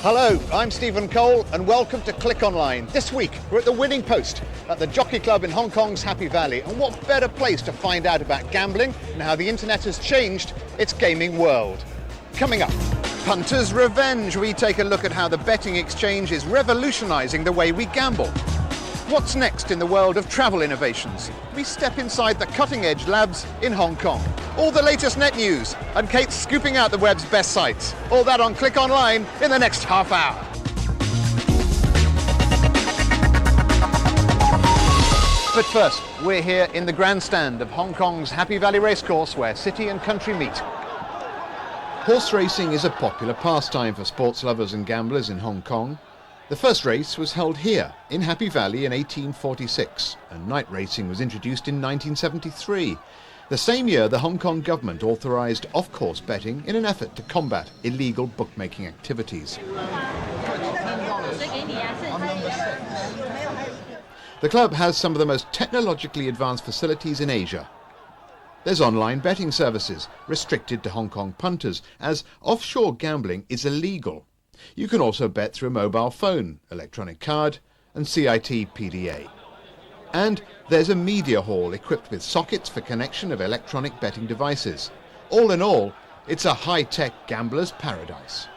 Hello, I'm Stephen Cole and welcome to Click Online. This week we're at the Winning Post at the Jockey Club in Hong Kong's Happy Valley, and what better place to find out about gambling and how the internet has changed its gaming world. Coming up, Punter's Revenge. We take a look at how the betting exchange is revolutionising the way we gamble. What's next in the world of travel innovations? We step inside the cutting-edge labs in Hong Kong. All the latest net news, and Kate's scooping out the web's best sites. All that on Click Online in the next half hour. But first, we're here in the grandstand of Hong Kong's Happy Valley Racecourse, where city and country meet. Horse racing is a popular pastime for sports lovers and gamblers in Hong Kong. The first race was held here in Happy Valley in 1846, and night racing was introduced in 1973. The same year, the Hong Kong government authorised off-course betting in an effort to combat illegal bookmaking activities. The club has some of the most technologically advanced facilities in Asia. There's online betting services, restricted to Hong Kong punters, as offshore gambling is illegal. You can also bet through a mobile phone, electronic card and CIT PDA. And there's a media hall equipped with sockets for connection of electronic betting devices. All in all, it's a high-tech gambler's paradise.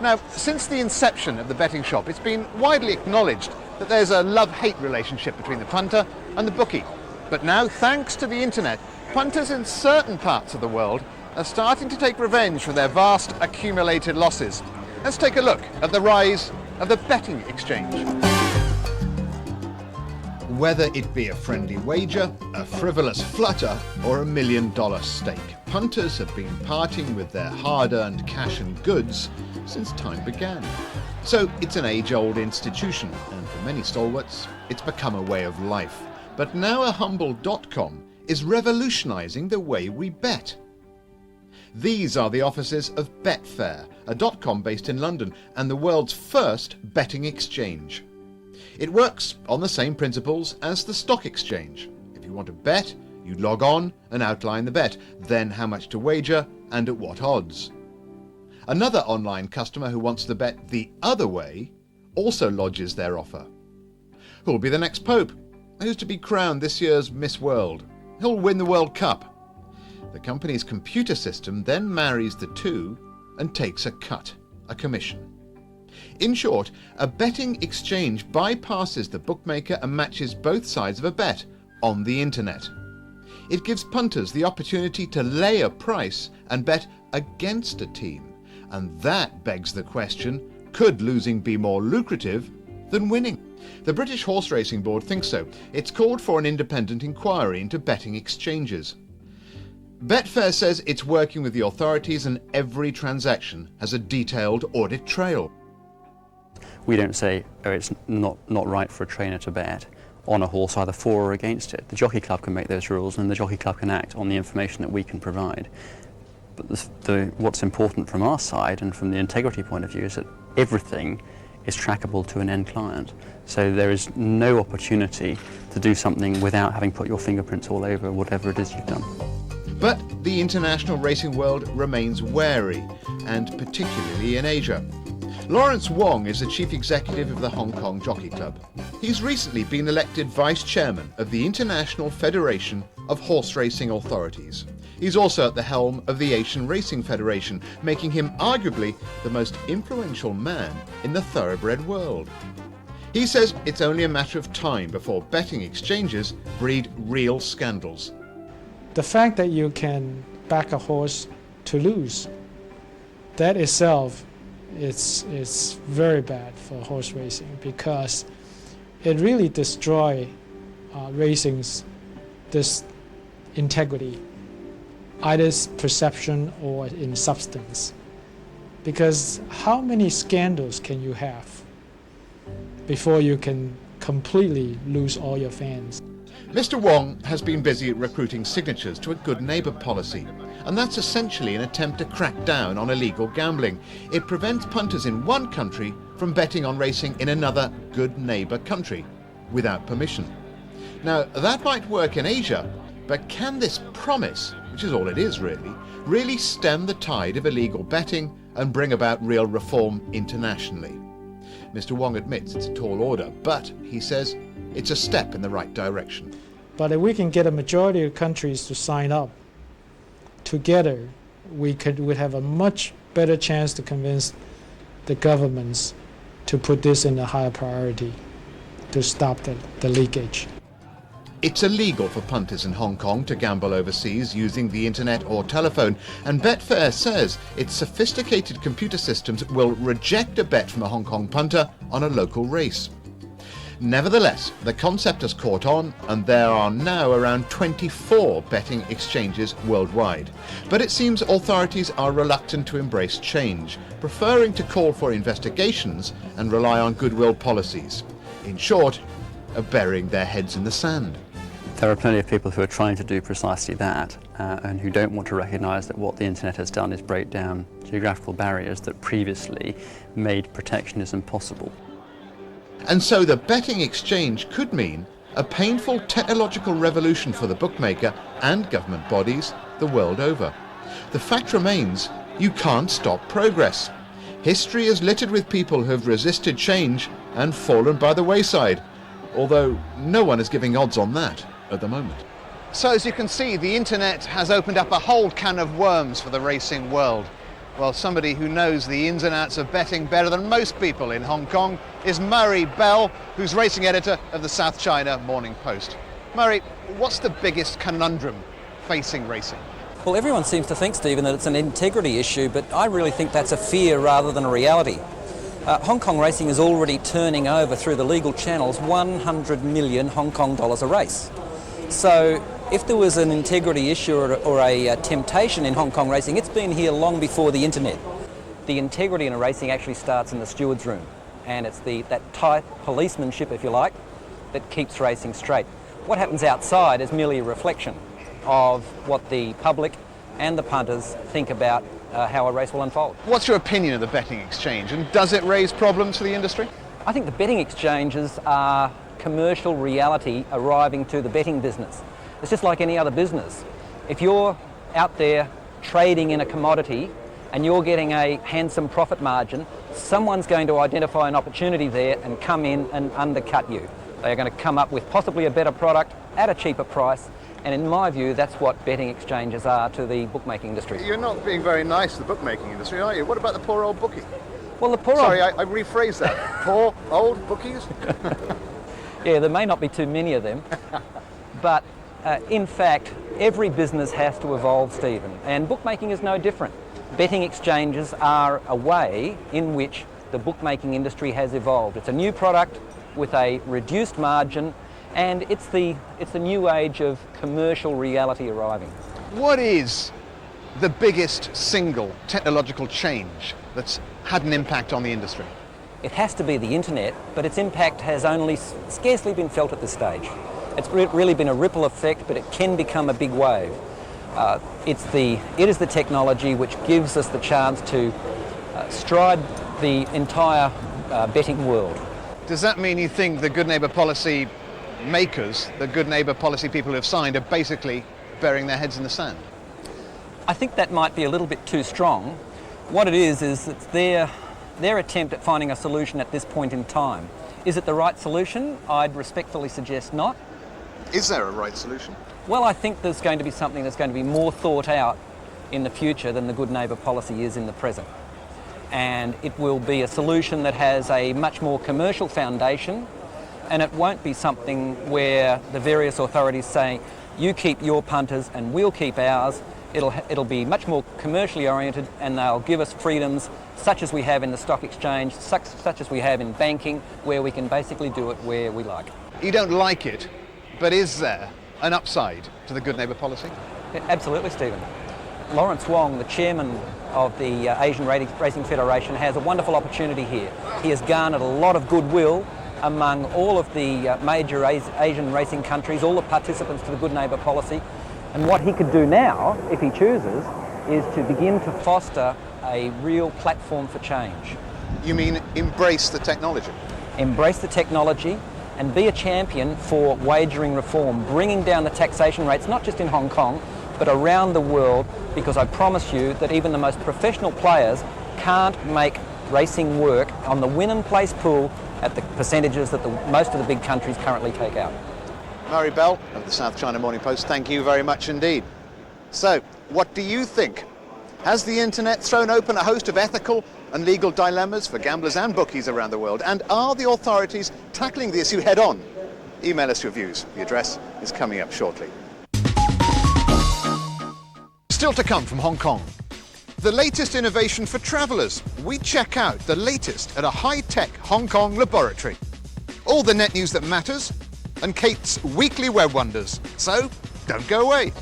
Now, since the inception of the betting shop, it's been widely acknowledged that there's a love-hate relationship between the punter and the bookie. But now, thanks to the internet, punters in certain parts of the world are starting to take revenge for their vast accumulated losses. Let's take a look at the rise of the betting exchange. Whether it be a friendly wager, a frivolous flutter, or $1 million stake, punters have been parting with their hard-earned cash and goods since time began. So it's an age-old institution, and for many stalwarts, it's become a way of life. But now a humble .com is revolutionising the way we bet. These are the offices of Betfair, a .com based in London and the world's first betting exchange. It works on the same principles as the stock exchange. If you want to bet, you log on and outline the bet, then how much to wager and at what odds. Another online customer who wants to bet the other way also lodges their offer. Who'll be the next Pope? Who's to be crowned this year's Miss World? Who'll win the World Cup? The company's computer system then marries the two and takes a cut, a commission. In short, a betting exchange bypasses the bookmaker and matches both sides of a bet on the internet. It gives punters the opportunity to lay a price and bet against a team. And that begs the question, could losing be more lucrative than winning? The British Horse Racing Board thinks so. It's called for an independent inquiry into betting exchanges. Betfair says it's working with the authorities and every transaction has a detailed audit trail. We don't say, oh, it's not right for a trainer to bet on a horse either for or against it. The Jockey Club can make those rules and the Jockey Club can act on the information that we can provide. But what's important from our side and from the integrity point of view is that everything is trackable to an end client. So there is no opportunity to do something without having put your fingerprints all over whatever it is you've done. But the international racing world remains wary, and particularly in Asia. Lawrence Wong is the chief executive of the Hong Kong Jockey Club. He's recently been elected vice chairman of the International Federation of Horse Racing Authorities. He's also at the helm of the Asian Racing Federation, making him arguably the most influential man in the thoroughbred world. He says it's only a matter of time before betting exchanges breed real scandals. The fact that you can back a horse to lose, that itself is very bad for horse racing because it really destroys racing's this integrity, either perception or in substance. Because how many scandals can you have before you can completely lose all your fans? Mr. Wong has been busy recruiting signatures to a good neighbour policy, and that's essentially an attempt to crack down on illegal gambling. It prevents punters in one country from betting on racing in another good neighbour country without permission. Now, that might work in Asia, But can this promise, which is all it is really stem the tide of illegal betting and bring about real reform internationally? Mr. Wong admits it's a tall order, but he says it's a step in the right direction. But if we can get a majority of countries to sign up together, we'd have a much better chance to convince the governments to put this in a higher priority to stop the leakage. It's illegal for punters in Hong Kong to gamble overseas using the internet or telephone, and Betfair says its sophisticated computer systems will reject a bet from a Hong Kong punter on a local race. Nevertheless, the concept has caught on, and there are now around 24 betting exchanges worldwide. But it seems authorities are reluctant to embrace change, preferring to call for investigations and rely on goodwill policies. In short, are burying their heads in the sand. There are plenty of people who are trying to do precisely that and who don't want to recognise that what the internet has done is break down geographical barriers that previously made protectionism possible. And so the betting exchange could mean a painful technological revolution for the bookmaker and government bodies the world over. The fact remains, you can't stop progress. History is littered with people who have resisted change and fallen by the wayside, although no one is giving odds on that at the moment. So as you can see, the internet has opened up a whole can of worms for the racing world. Well, somebody who knows the ins and outs of betting better than most people in Hong Kong is Murray Bell, who's racing editor of the South China Morning Post. Murray, what's the biggest conundrum facing racing? Well, everyone seems to think, Stephen, that it's an integrity issue, but I really think that's a fear rather than a reality. Hong Kong racing is already turning over through the legal channels 100 million Hong Kong dollars a race. So if there was an integrity issue or a temptation in Hong Kong racing, it's been here long before the internet. The integrity in a racing actually starts in the steward's room, and it's that tight policemanship, if you like, that keeps racing straight. What happens outside is merely a reflection of what the public and the punters think about how a race will unfold. What's your opinion of the betting exchange, and does it raise problems for the industry? I think the betting exchanges are commercial reality arriving to the betting business. It's just like any other business. If you're out there trading in a commodity and you're getting a handsome profit margin, someone's going to identify an opportunity there and come in and undercut you. They're going to come up with possibly a better product at a cheaper price, and in my view, that's what betting exchanges are to the bookmaking industry. You're not being very nice to the bookmaking industry, are you? What about the poor old bookie? Well, the poor Sorry, I rephrased that. Poor old bookies? Yeah, there may not be too many of them, but in fact, every business has to evolve, Stephen, and bookmaking is no different. Betting exchanges are a way in which the bookmaking industry has evolved. It's a new product with a reduced margin, and it's the new age of commercial reality arriving. What is the biggest single technological change that's had an impact on the industry? It has to be the internet, but its impact has only scarcely been felt at this stage. It's really been a ripple effect, but it can become a big wave. It is the technology which gives us the chance to stride the entire betting world. Does that mean you think the Good Neighbour policy makers, the Good Neighbour policy people who have signed, are basically burying their heads in the sand? I think that might be a little bit too strong. What it is it's their attempt at finding a solution at this point in time. Is it the right solution? I'd respectfully suggest not. Is there a right solution? Well, I think there's going to be something that's going to be more thought out in the future than the Good Neighbour policy is in the present. And it will be a solution that has a much more commercial foundation, and it won't be something where the various authorities say, you keep your punters and we'll keep ours. It'll be much more commercially oriented, and they'll give us freedoms such as we have in the stock exchange, such as we have in banking, where we can basically do it where we like. You don't like it, but is there an upside to the Good Neighbour policy? Absolutely, Stephen. Lawrence Wong, the chairman of the Asian Racing Federation, has a wonderful opportunity here. He has garnered a lot of goodwill among all of the major Asian racing countries, all the participants to the Good Neighbour policy. And what he could do now, if he chooses, is to begin to foster a real platform for change. You mean embrace the technology? Embrace the technology, and be a champion for wagering reform, bringing down the taxation rates, not just in Hong Kong, but around the world, because I promise you that even the most professional players can't make racing work on the win and place pool at the percentages that most of the big countries currently take out. Murray Bell of the South China Morning Post, thank you very much indeed. So, what do you think? Has the internet thrown open a host of ethical and legal dilemmas for gamblers and bookies around the world? And are the authorities tackling the issue head on? Email us your views. The address is coming up shortly. Still to come from Hong Kong. The latest innovation for travellers. We check out the latest at a high-tech Hong Kong laboratory. All the net news that matters, and Kate's weekly web wonders. So, don't go away.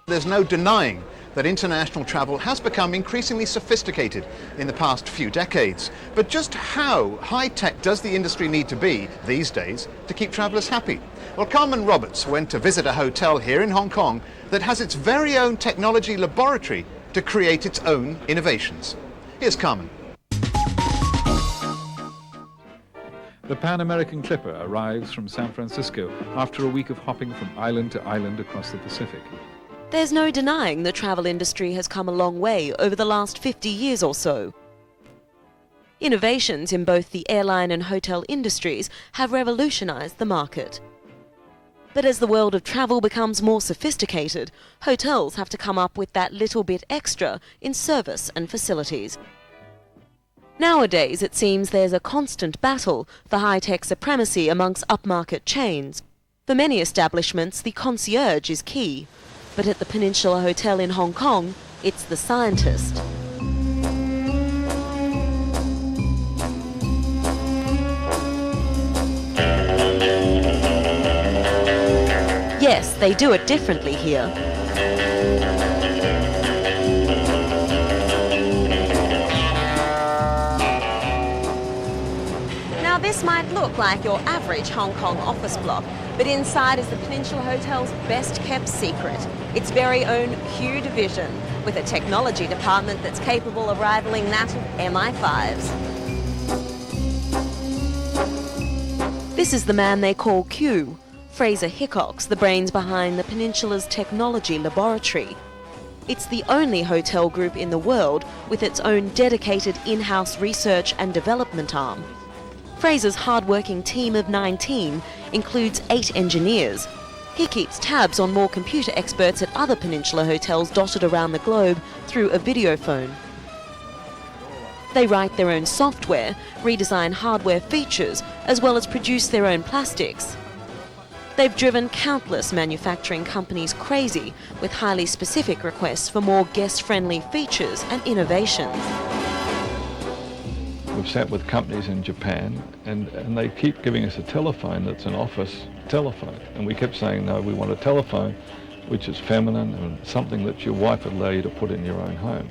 There's no denying that international travel has become increasingly sophisticated in the past few decades. But just how high-tech does the industry need to be these days to keep travellers happy? Well, Carmen Roberts went to visit a hotel here in Hong Kong that has its very own technology laboratory to create its own innovations. Here's Carmen. The Pan American Clipper arrives from San Francisco after a week of hopping from island to island across the Pacific. There's no denying the travel industry has come a long way over the last 50 years or so. Innovations in both the airline and hotel industries have revolutionized the market. But as the world of travel becomes more sophisticated, hotels have to come up with that little bit extra in service and facilities. Nowadays, it seems there's a constant battle for high-tech supremacy amongst upmarket chains. For many establishments, the concierge is key. But at the Peninsula Hotel in Hong Kong, it's the scientist. Yes, they do it differently here. Now this might look like your average Hong Kong office block, but inside is the Peninsula Hotel's best-kept secret, its very own Q division, with a technology department that's capable of rivaling that of MI5's. This is the man they call Q, Fraser Hickox, the brains behind the Peninsula's technology laboratory. It's the only hotel group in the world with its own dedicated in-house research and development arm. Fraser's hard-working team of 19 includes 8 engineers. He keeps tabs on more computer experts at other Peninsula hotels dotted around the globe through a video phone. They write their own software, redesign hardware features, as well as produce their own plastics. They've driven countless manufacturing companies crazy with highly specific requests for more guest-friendly features and innovations. We've sat with companies in Japan and they keep giving us a telephone that's an office telephone. And we kept saying, no, we want a telephone which is feminine and something that your wife would allow you to put in your own home.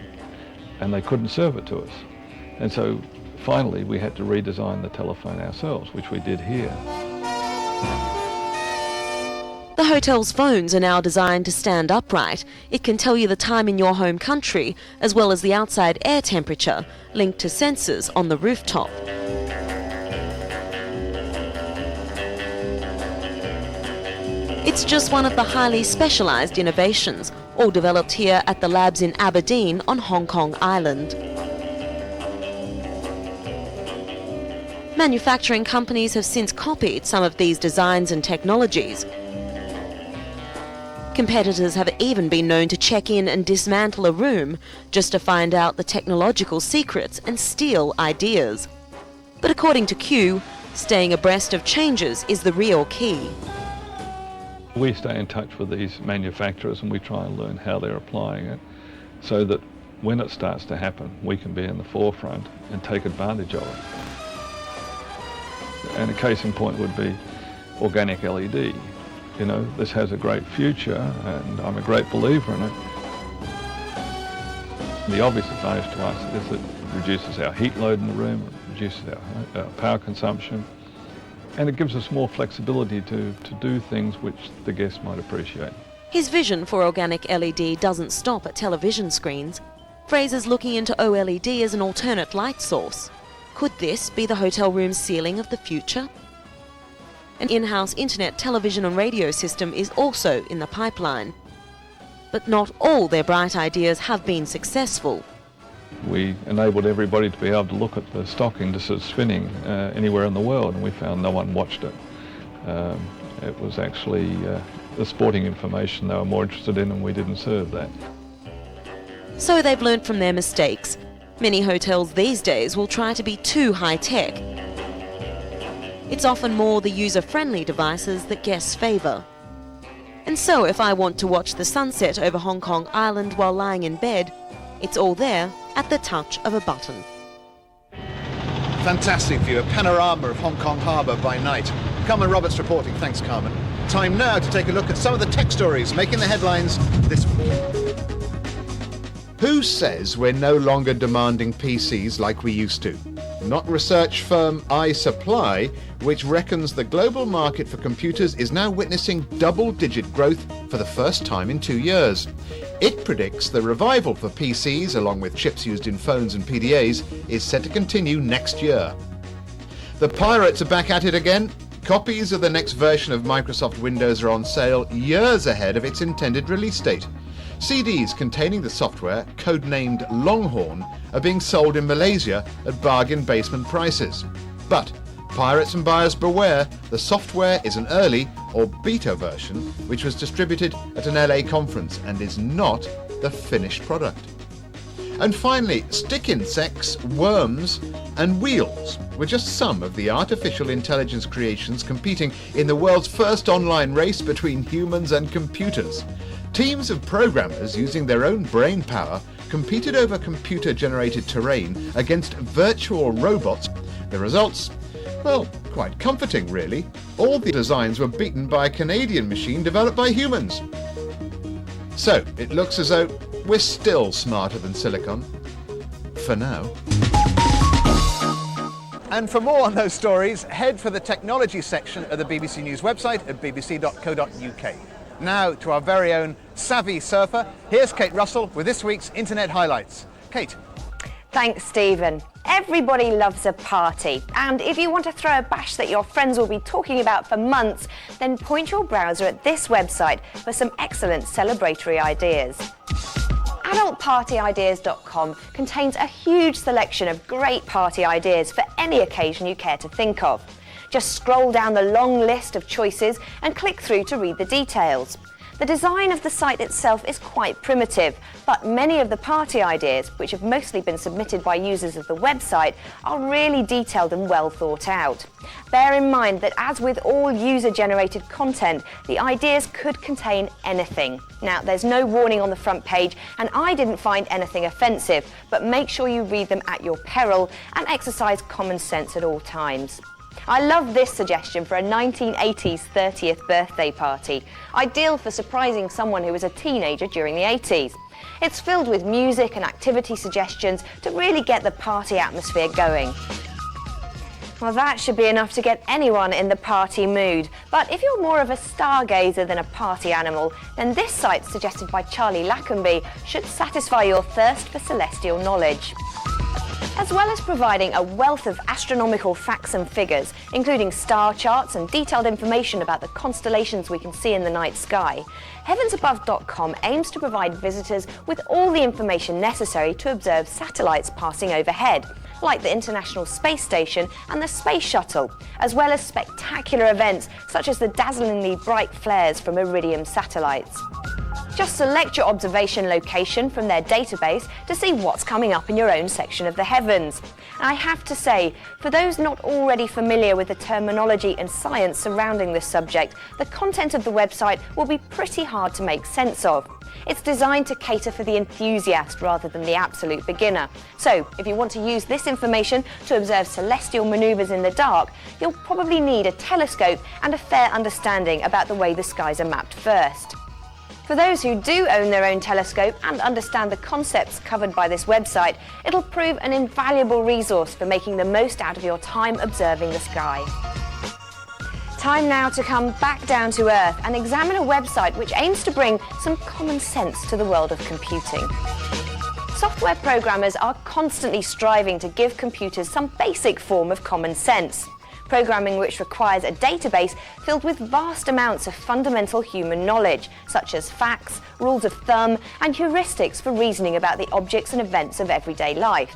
And they couldn't serve it to us. And so finally we had to redesign the telephone ourselves, which we did here. The hotel's phones are now designed to stand upright. It can tell you the time in your home country, as well as the outside air temperature, linked to sensors on the rooftop. It's just one of the highly specialised innovations, all developed here at the labs in Aberdeen on Hong Kong Island. Manufacturing companies have since copied some of these designs and technologies. Competitors have even been known to check in and dismantle a room just to find out the technological secrets and steal ideas. But according to Q, staying abreast of changes is the real key. We stay in touch with these manufacturers and we try and learn how they're applying it so that when it starts to happen, we can be in the forefront and take advantage of it. And a case in point would be organic LED. You know, this has a great future and I'm a great believer in it. The obvious advantage to us is that it reduces our heat load in the room, it reduces our power consumption, and it gives us more flexibility to do things which the guests might appreciate. His vision for organic LED doesn't stop at television screens. Fraser's looking into OLED as an alternate light source. Could this be the hotel room's ceiling of the future? An in-house internet, television and radio system is also in the pipeline. But not all their bright ideas have been successful. We enabled everybody to be able to look at the stock indices spinning anywhere in the world, and we found no one watched it. It was actually the sporting information they were more interested in, and we didn't serve that. So they've learnt from their mistakes. Many hotels these days will try to be too high-tech. It's often more the user-friendly devices that guests favour. And so if I want to watch the sunset over Hong Kong Island while lying in bed, it's all there at the touch of a button. Fantastic view, a panorama of Hong Kong Harbour by night. Carmen Roberts reporting. Thanks, Carmen. Time now to take a look at some of the tech stories making the headlines this week. Who says we're no longer demanding PCs like we used to? Not research firm iSupply, which reckons the global market for computers is now witnessing double-digit growth for the first time in 2 years. It predicts the revival for PCs, along with chips used in phones and PDAs, is set to continue next year. The pirates are back at it again. Copies of the next version of Microsoft Windows are on sale years ahead of its intended release date. CDs containing the software, codenamed Longhorn, are being sold in Malaysia at bargain basement prices. But pirates and buyers beware, the software is an early or beta version which was distributed at an LA conference and is not the finished product. And finally, stick insects, worms and wheels were just some of the artificial intelligence creations competing in the world's first online race between humans and computers. Teams of programmers using their own brain power competed over computer-generated terrain against virtual robots. The results? Well, quite comforting really. All the designs were beaten by a Canadian machine developed by humans. So, it looks as though we're still smarter than silicon. For now. And for more on those stories, head for the technology section of the BBC News website at bbc.co.uk. Now to our very own savvy surfer. Here's Kate Russell with this week's Internet Highlights. Kate. Thanks, Stephen. Everybody loves a party, and if you want to throw a bash that your friends will be talking about for months, then point your browser at this website for some excellent celebratory ideas. AdultPartyIdeas.com contains a huge selection of great party ideas for any occasion you care to think of. Just scroll down the long list of choices and click through to read the details. The design of the site itself is quite primitive, but many of the party ideas, which have mostly been submitted by users of the website, are really detailed and well thought out. Bear in mind that as with all user-generated content, the ideas could contain anything. Now, there's no warning on the front page, and I didn't find anything offensive, but make sure you read them at your peril and exercise common sense at all times. I love this suggestion for a 1980s 30th birthday party, ideal for surprising someone who was a teenager during the 80s. It's filled with music and activity suggestions to really get the party atmosphere going. Well, that should be enough to get anyone in the party mood. But if you're more of a stargazer than a party animal, then this site, suggested by Charlie Lackenby, should satisfy your thirst for celestial knowledge. As well as providing a wealth of astronomical facts and figures, including star charts and detailed information about the constellations we can see in the night sky, heavensabove.com aims to provide visitors with all the information necessary to observe satellites passing overhead, like the International Space Station and the Space Shuttle, as well as spectacular events such as the dazzlingly bright flares from Iridium satellites. Just select your observation location from their database to see what's coming up in your own section of the heavens. And I have to say, for those not already familiar with the terminology and science surrounding this subject, the content of the website will be pretty hard to make sense of. It's designed to cater for the enthusiast rather than the absolute beginner. So, if you want to use this information to observe celestial manoeuvres in the dark, you'll probably need a telescope and a fair understanding about the way the skies are mapped first. For those who do own their own telescope and understand the concepts covered by this website, it'll prove an invaluable resource for making the most out of your time observing the sky. Time now to come back down to earth and examine a website which aims to bring some common sense to the world of computing. Software programmers are constantly striving to give computers some basic form of common sense. Programming which requires a database filled with vast amounts of fundamental human knowledge, such as facts, rules of thumb, and heuristics for reasoning about the objects and events of everyday life.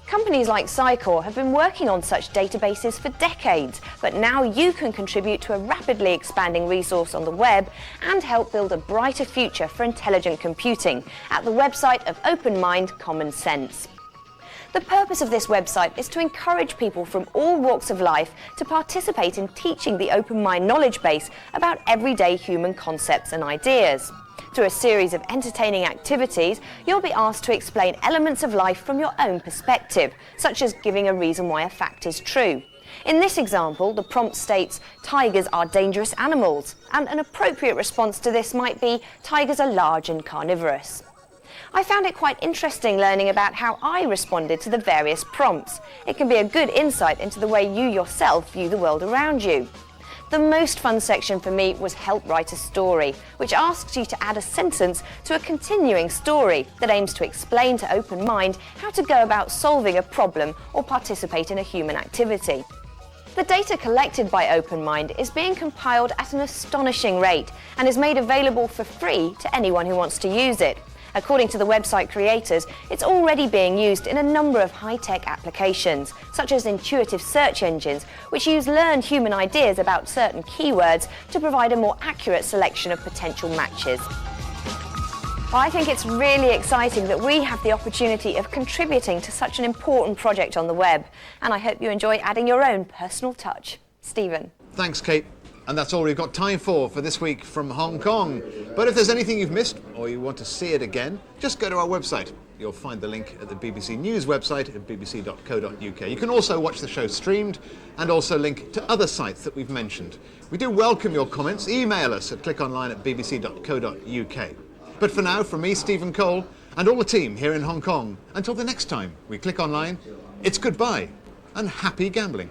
Companies like Psycor have been working on such databases for decades, but now you can contribute to a rapidly expanding resource on the web and help build a brighter future for intelligent computing at the website of Open Mind Common Sense. The purpose of this website is to encourage people from all walks of life to participate in teaching the Open Mind knowledge base about everyday human concepts and ideas. Through a series of entertaining activities, you'll be asked to explain elements of life from your own perspective, such as giving a reason why a fact is true. In this example, the prompt states, "Tigers are dangerous animals," and an appropriate response to this might be, "Tigers are large and carnivorous." I found it quite interesting learning about how I responded to the various prompts. It can be a good insight into the way you yourself view the world around you. The most fun section for me was Help Write a Story, which asks you to add a sentence to a continuing story that aims to explain to Open Mind how to go about solving a problem or participate in a human activity. The data collected by Open Mind is being compiled at an astonishing rate and is made available for free to anyone who wants to use it. According to the website creators, it's already being used in a number of high-tech applications, such as intuitive search engines, which use learned human ideas about certain keywords to provide a more accurate selection of potential matches. I think it's really exciting that we have the opportunity of contributing to such an important project on the web, and I hope you enjoy adding your own personal touch. Stephen. Thanks, Kate. And that's all we've got time for this week from Hong Kong. But if there's anything you've missed or you want to see it again, just go to our website. You'll find the link at the BBC News website at bbc.co.uk. You can also watch the show streamed and also link to other sites that we've mentioned. We do welcome your comments. Email us at clickonline@bbc.co.uk. But for now, from me, Stephen Cole, and all the team here in Hong Kong, until the next time we click online, it's goodbye and happy gambling.